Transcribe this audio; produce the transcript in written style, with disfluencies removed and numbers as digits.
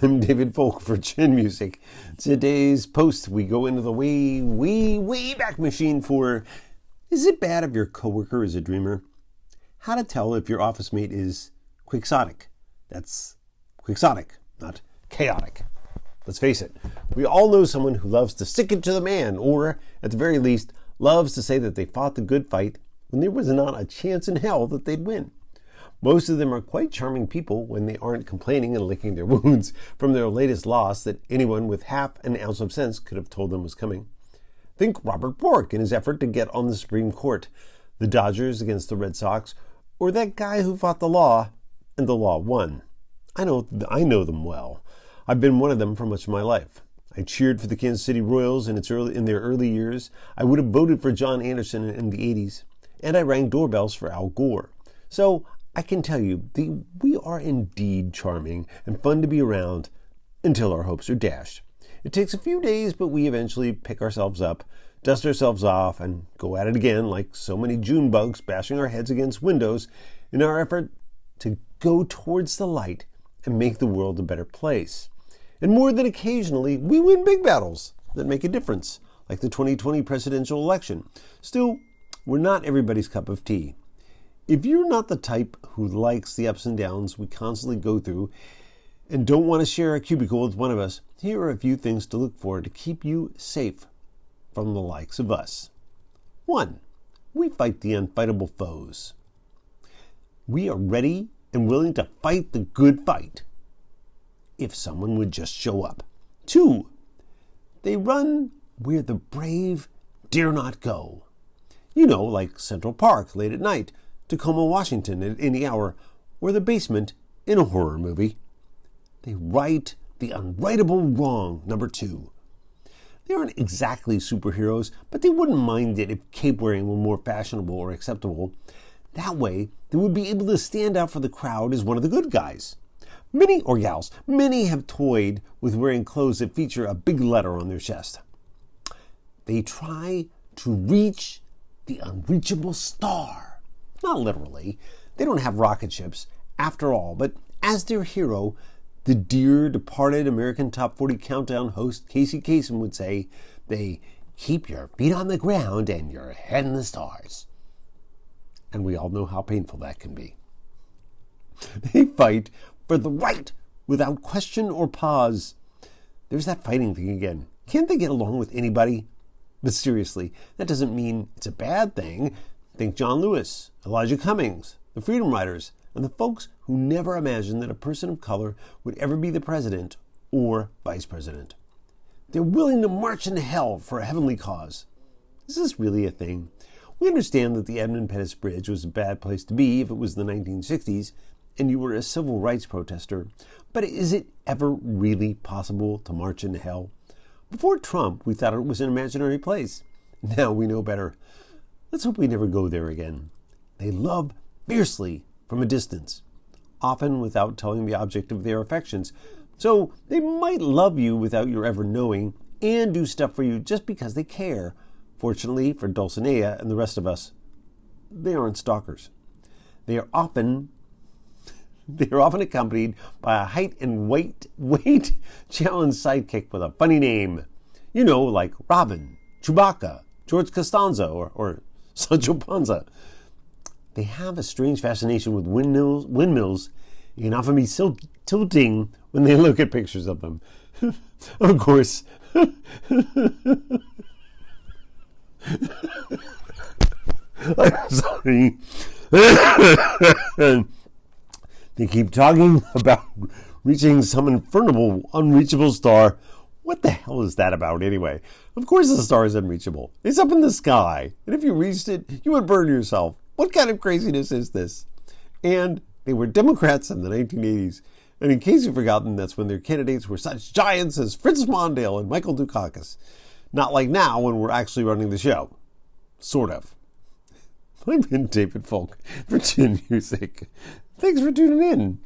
I'm David Folk for Chin Music. Today's post, we go into the way back machine for, is it bad if your coworker is a dreamer? How to tell if your office mate is Quixotic. That's Quixotic, not chaotic. Let's face it, we all know someone who loves to stick it to the man, or at the very least, loves to say that they fought the good fight when there was not a chance in hell that they'd win. Most of them are quite charming people when they aren't complaining and licking their wounds from their latest loss that anyone with half an ounce of sense could have told them was coming. Think Robert Bork in his effort to get on the Supreme Court, the Dodgers against the Red Sox, or that guy who fought the law and the law won. I know them well. I've been one of them for much of my life. I cheered for the Kansas City Royals in their early years. I would have voted for John Anderson in the 80s, and I rang doorbells for Al Gore. So I can tell you, we are indeed charming and fun to be around until our hopes are dashed. It takes a few days, but we eventually pick ourselves up, dust ourselves off, and go at it again like so many June bugs bashing our heads against windows in our effort to go towards the light and make the world a better place. And more than occasionally, we win big battles that make a difference, like the 2020 presidential election. Still, we're not everybody's cup of tea. If you're not the type who likes the ups and downs we constantly go through and don't want to share a cubicle with one of us, here are a few things to look for to keep you safe from the likes of us. 1. We fight the unfightable foes. We are ready and willing to fight the good fight if someone would just show up. 2. They run where the brave dare not go. You know, like Central Park late at night, Tacoma, Washington at any hour, or the basement in a horror movie. They right the unrightable wrong, number 2. They aren't exactly superheroes, but they wouldn't mind it if cape wearing were more fashionable or acceptable. That way, they would be able to stand out for the crowd as one of the good guys. Many have toyed with wearing clothes that feature a big letter on their chest. They try to reach the unreachable star. Not literally. They don't have rocket ships, after all, but as their hero, the dear departed American Top 40 Countdown host Casey Kasem would say, they keep your feet on the ground and your head in the stars. And we all know how painful that can be. They fight for the right without question or pause. There's that fighting thing again. Can't they get along with anybody? But seriously, that doesn't mean it's a bad thing. Think John Lewis, Elijah Cummings, the Freedom Riders, and the folks who never imagined that a person of color would ever be the president or vice president. They're willing to march into hell for a heavenly cause. Is this really a thing? We understand that the Edmund Pettus Bridge was a bad place to be if it was the 1960s and you were a civil rights protester, but is it ever really possible to march into hell? Before Trump, we thought it was an imaginary place. Now we know better. Let's hope we never go there again. They love fiercely from a distance, often without telling the object of their affections. So they might love you without your ever knowing and do stuff for you just because they care. Fortunately for Dulcinea and the rest of us, they aren't stalkers. They are often accompanied by a height and weight challenge sidekick with a funny name. You know, like Robin, Chewbacca, George Costanza, or Sancho Panza. They have a strange fascination with windmills. You can often be so tilting when they look at pictures of them. Of course. I'm sorry. They keep talking about reaching some infernal, unreachable star. What the hell is that about anyway? Of course the star is unreachable. It's up in the sky. And if you reached it, you would burn yourself. What kind of craziness is this? And they were Democrats in the 1980s. And in case you've forgotten, that's when their candidates were such giants as Fritz Mondale and Michael Dukakis. Not like now when we're actually running the show. Sort of. I've been David Folk for Chin Music. Thanks for tuning in.